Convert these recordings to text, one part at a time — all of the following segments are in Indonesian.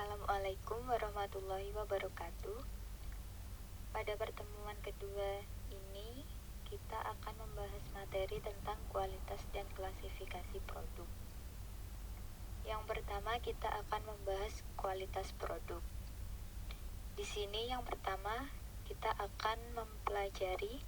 Assalamualaikum warahmatullahi wabarakatuh. Pada pertemuan kedua ini, kita akan membahas materi tentang kualitas dan klasifikasi produk. Yang pertama, kita akan membahas kualitas produk. Di sini yang pertama, kita akan mempelajari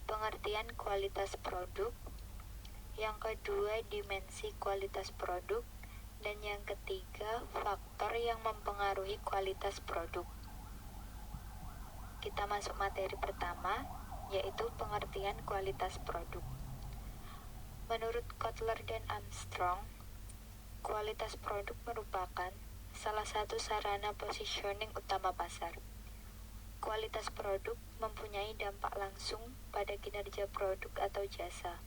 pengertian kualitas produk. Yang kedua, dimensi kualitas produk. Dan yang ketiga, faktor yang mempengaruhi kualitas produk. Kita masuk materi pertama, yaitu pengertian kualitas produk. Menurut Kotler dan Armstrong, kualitas produk merupakan salah satu sarana positioning utama pasar. Kualitas produk mempunyai dampak langsung pada kinerja produk atau jasa.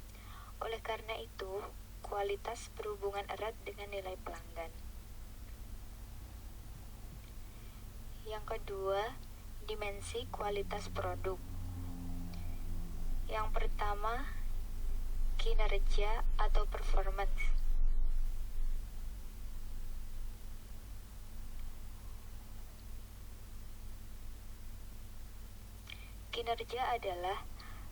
Oleh karena itu, kualitas berhubungan erat dengan nilai pelanggan. Yang kedua, dimensi kualitas produk. Yang pertama, kinerja atau performance. Kinerja adalah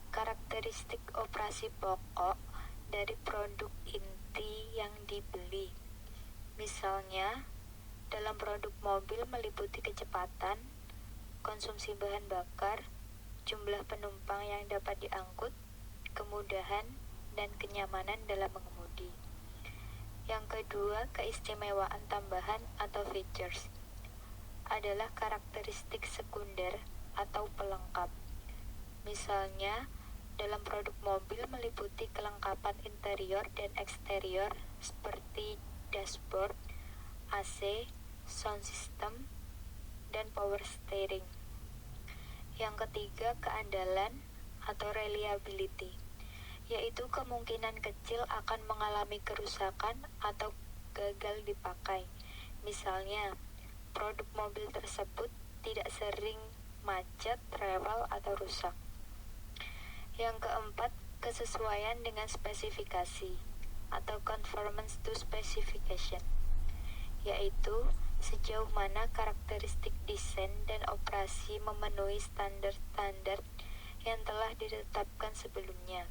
karakteristik operasi pokok dari produk inti yang dibeli. Misalnya, dalam produk mobil meliputi kecepatan, konsumsi bahan bakar, jumlah penumpang yang dapat diangkut, kemudahan, dan kenyamanan dalam mengemudi. Yang kedua, keistimewaan tambahan atau features adalah karakteristik sekunder atau pelengkap. Misalnya, dalam produk mobil meliputi kelengkapan interior dan eksterior seperti dashboard, AC, sound system, dan power steering. Yang ketiga, keandalan atau reliability, yaitu kemungkinan kecil akan mengalami kerusakan atau gagal dipakai. Misalnya, produk mobil tersebut tidak sering macet, rewel, atau rusak. Yang keempat, kesesuaian dengan spesifikasi atau conformance to specification, yaitu sejauh mana karakteristik desain dan operasi memenuhi standar-standar yang telah ditetapkan sebelumnya.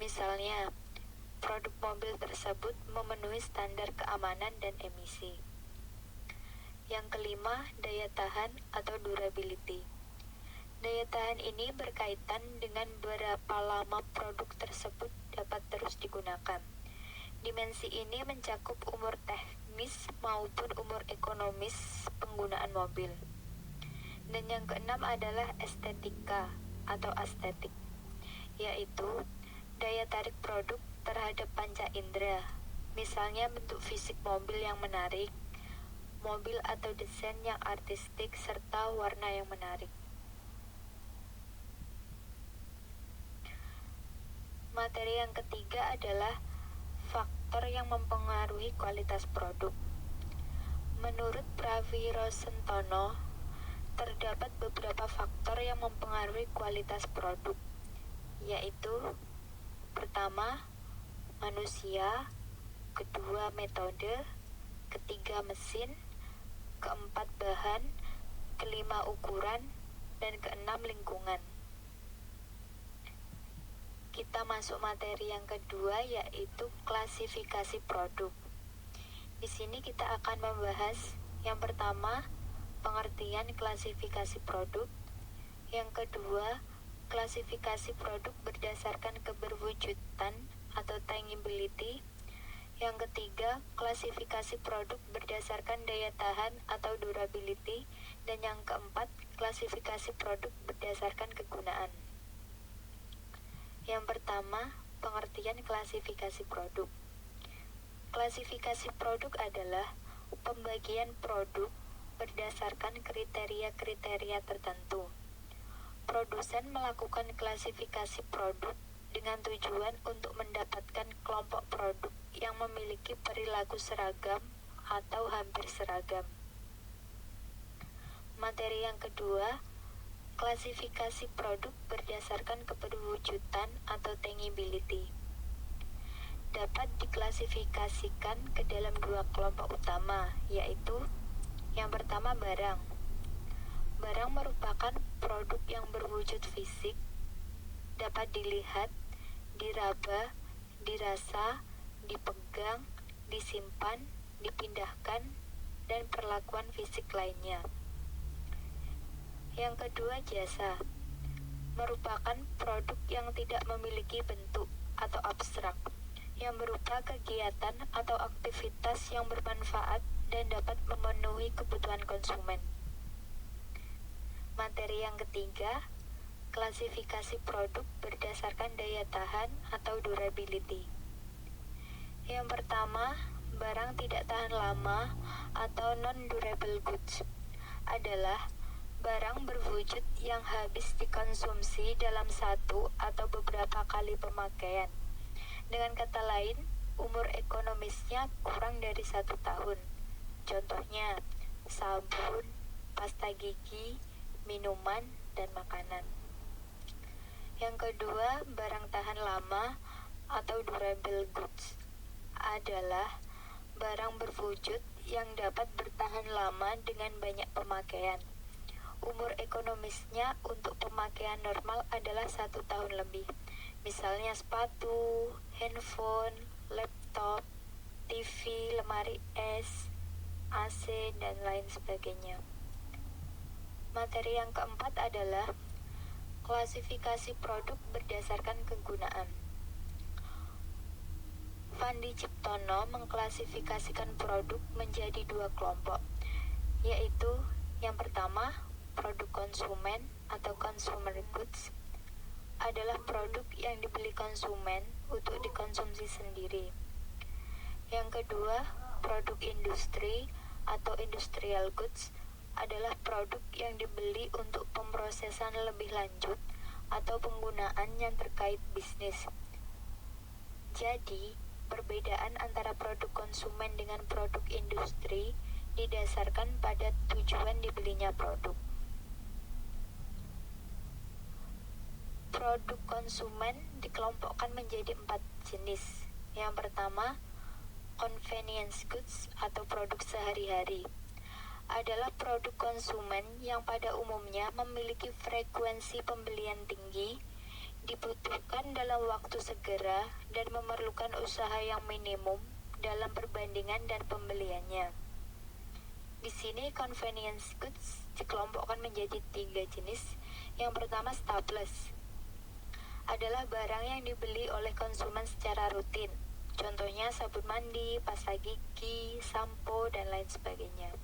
Misalnya, produk mobil tersebut memenuhi standar keamanan dan emisi. Yang kelima, daya tahan atau durability. Daya tahan ini berkaitan dengan berapa lama produk tersebut dapat terus digunakan. Dimensi ini mencakup umur teknis maupun umur ekonomis penggunaan mobil. Dan yang keenam adalah estetika atau estetik, yaitu daya tarik produk terhadap panca indera. Misalnya bentuk fisik mobil yang menarik, mobil atau desain yang artistik, serta warna yang menarik. Materi yang ketiga adalah faktor yang mempengaruhi kualitas produk. Menurut Pravi Rosentono, terdapat beberapa faktor yang mempengaruhi kualitas produk, yaitu pertama, manusia, kedua, metode, ketiga, mesin, keempat, bahan, kelima, ukuran, dan keenam, lingkungan. Kita masuk materi yang kedua, yaitu klasifikasi produk. Di sini kita akan membahas yang pertama, pengertian klasifikasi produk. Yang kedua, klasifikasi produk berdasarkan keberwujudan atau tangibility. Yang ketiga, klasifikasi produk berdasarkan daya tahan atau durability. Dan yang keempat, klasifikasi produk berdasarkan kegunaan. Yang pertama, pengertian klasifikasi produk. Klasifikasi produk adalah pembagian produk berdasarkan kriteria-kriteria tertentu. Produsen melakukan klasifikasi produk dengan tujuan untuk mendapatkan kelompok produk yang memiliki perilaku seragam atau hampir seragam. Materi yang kedua, klasifikasi produk berdasarkan keberwujudan atau tangibility. Dapat diklasifikasikan ke dalam dua kelompok utama, yaitu Yang pertama, barang. Barang merupakan produk yang berwujud fisik, dapat dilihat, diraba, dirasa, dipegang, disimpan, dipindahkan, dan perlakuan fisik lainnya. Yang kedua, jasa. Merupakan produk yang tidak memiliki bentuk atau abstrak, yang berupa kegiatan atau aktivitas yang bermanfaat dan dapat memenuhi kebutuhan konsumen. Materi yang ketiga, klasifikasi produk berdasarkan daya tahan atau durability. Yang pertama, barang tidak tahan lama atau non-durable goods adalah barang berwujud yang habis dikonsumsi dalam satu atau beberapa kali pemakaian. Dengan kata lain, umur ekonomisnya kurang dari 1 tahun. Contohnya, sabun, pasta gigi, minuman, dan makanan. Yang kedua, barang tahan lama atau durable goods adalah barang berwujud yang dapat bertahan lama dengan banyak pemakaian. Umur ekonomisnya untuk pemakaian normal adalah 1 tahun lebih. Misalnya sepatu, handphone, laptop, TV, lemari es, AC, dan lain sebagainya. Materi yang keempat adalah klasifikasi produk berdasarkan kegunaan. Fandi Ciptono mengklasifikasikan produk menjadi 2 kelompok, yaitu yang pertama, produk konsumen atau consumer goods adalah produk yang dibeli konsumen untuk dikonsumsi sendiri. Yang kedua, produk industri atau industrial goods adalah produk yang dibeli untuk pemrosesan lebih lanjut atau penggunaan yang terkait bisnis. Jadi, perbedaan antara produk konsumen dengan produk industri didasarkan pada tujuan dibelinya produk. Produk konsumen dikelompokkan menjadi 4 jenis. Yang pertama, convenience goods atau produk sehari-hari adalah produk konsumen yang pada umumnya memiliki frekuensi pembelian tinggi, dibutuhkan dalam waktu segera, dan memerlukan usaha yang minimum dalam perbandingan dan pembeliannya. Di sini convenience goods dikelompokkan menjadi 3 jenis. Yang pertama, staples adalah barang yang dibeli oleh konsumen secara rutin. Contohnya sabun mandi, pasta gigi, sampo, dan lain sebagainya.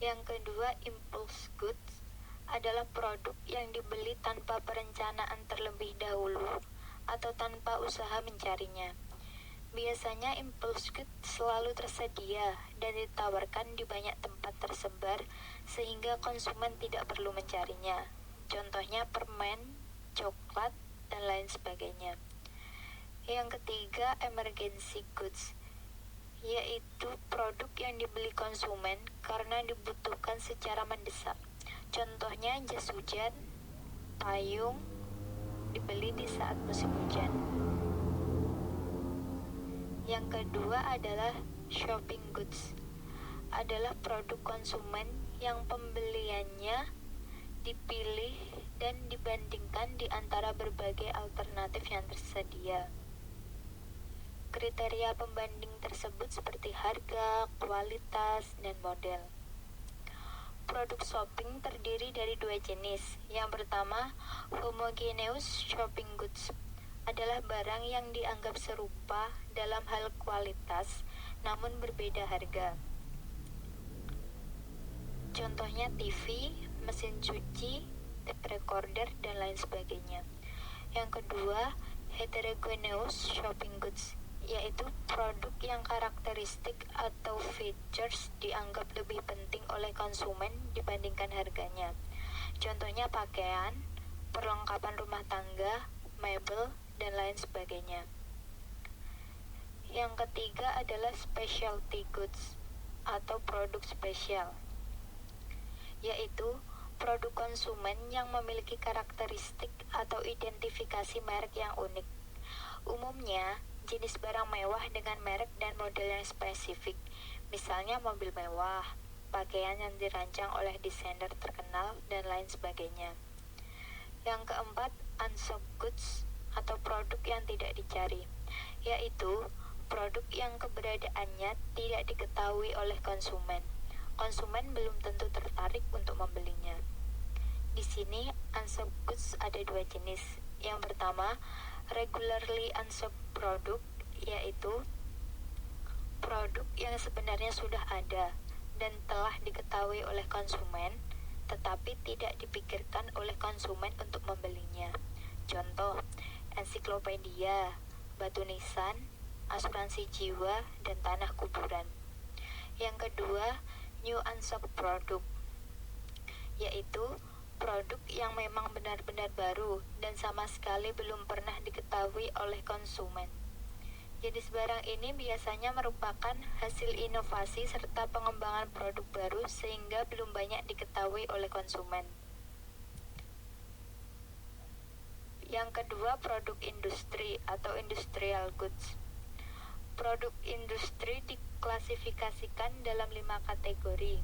Yang kedua, impulse goods adalah produk yang dibeli tanpa perencanaan terlebih dahulu atau tanpa usaha mencarinya. Biasanya impulse goods selalu tersedia dan ditawarkan di banyak tempat tersebar sehingga konsumen tidak perlu mencarinya. Contohnya permen, coklat, dan lain sebagainya. Yang ketiga, emergency goods, yaitu produk yang dibeli konsumen karena dibutuhkan secara mendesak. Contohnya jas hujan, payung, dibeli di saat musim hujan. Yang kedua adalah shopping goods, adalah produk konsumen yang pembeliannya dipilih dan dibandingkan di antara berbagai alternatif yang tersedia. Kriteria pembanding tersebut seperti harga, kualitas, dan model. Produk shopping terdiri dari 2 jenis. Yang pertama, homogeneous shopping goods adalah barang yang dianggap serupa dalam hal kualitas namun berbeda harga. Contohnya TV, mesin cuci, tape recorder, dan lain sebagainya. Yang kedua, heterogeneous shopping goods, yaitu produk yang karakteristik atau features dianggap lebih penting oleh konsumen dibandingkan harganya. Contohnya pakaian, perlengkapan rumah tangga, mebel, dan lain sebagainya. Yang ketiga adalah specialty goods atau produk spesial, yaitu produk konsumen yang memiliki karakteristik atau identifikasi merek yang unik. Umumnya, jenis barang mewah dengan merek dan model yang spesifik, misalnya mobil mewah, pakaian yang dirancang oleh desainer terkenal, dan lain sebagainya. Yang keempat, unsought goods atau produk yang tidak dicari, yaitu produk yang keberadaannya tidak diketahui oleh konsumen. Konsumen belum tentu tertarik untuk membelinya. Di sini, unsought goods ada dua jenis. Yang pertama, regularly unsought product, yaitu produk yang sebenarnya sudah ada dan telah diketahui oleh konsumen, tetapi tidak dipikirkan oleh konsumen untuk membelinya. Contoh, ensiklopedia, batu nisan, asuransi jiwa, dan tanah kuburan. Yang kedua, new unsought product, yaitu produk yang memang benar-benar baru dan sama sekali belum pernah diketahui oleh konsumen. Jenis barang ini biasanya merupakan hasil inovasi serta pengembangan produk baru sehingga belum banyak diketahui oleh konsumen. Yang kedua, produk industri atau industrial goods. Produk industri diklasifikasikan dalam 5 kategori.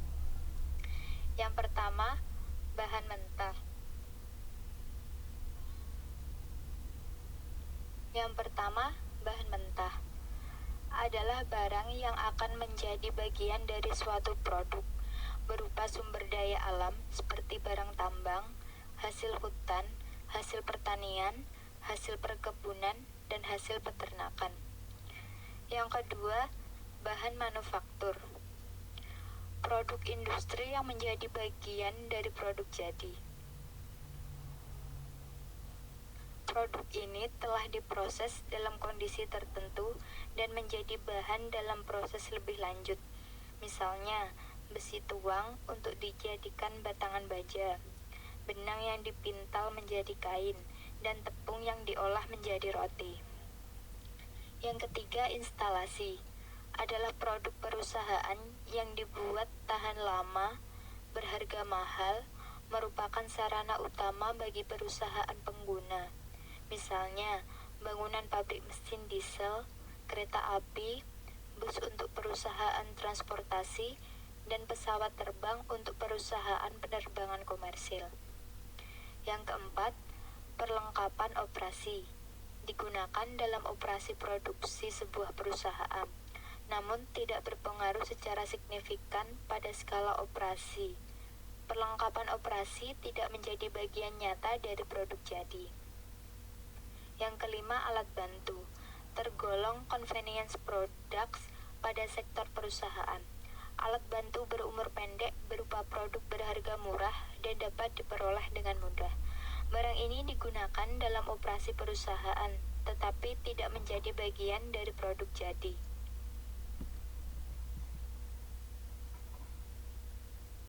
Yang pertama, bahan mentah. Bahan mentah adalah barang yang akan menjadi bagian dari suatu produk berupa sumber daya alam seperti barang tambang, hasil hutan, hasil pertanian, hasil perkebunan, dan hasil peternakan. Yang kedua, bahan manufaktur. Produk industri yang menjadi bagian dari produk jadi. Produk ini telah diproses dalam kondisi tertentu dan menjadi bahan dalam proses lebih lanjut. Misalnya, besi tuang untuk dijadikan batangan baja, benang yang dipintal menjadi kain, dan tepung yang diolah menjadi roti. Yang ketiga, instalasi adalah produk perusahaan yang dibuat tahan lama, berharga mahal, merupakan sarana utama bagi perusahaan pengguna. Misalnya, bangunan pabrik mesin diesel, kereta api, bus untuk perusahaan transportasi, dan pesawat terbang untuk perusahaan penerbangan komersil. Yang keempat, perlengkapan operasi. Digunakan dalam operasi produksi sebuah perusahaan, namun tidak berpengaruh secara signifikan pada skala operasi. Perlengkapan operasi tidak menjadi bagian nyata dari produk jadi. Yang kelima, alat bantu. Tergolong convenience products pada sektor perusahaan. Alat bantu berumur pendek berupa produk berharga murah dan dapat diperoleh dengan mudah. Barang ini digunakan dalam operasi perusahaan, tetapi tidak menjadi bagian dari produk jadi.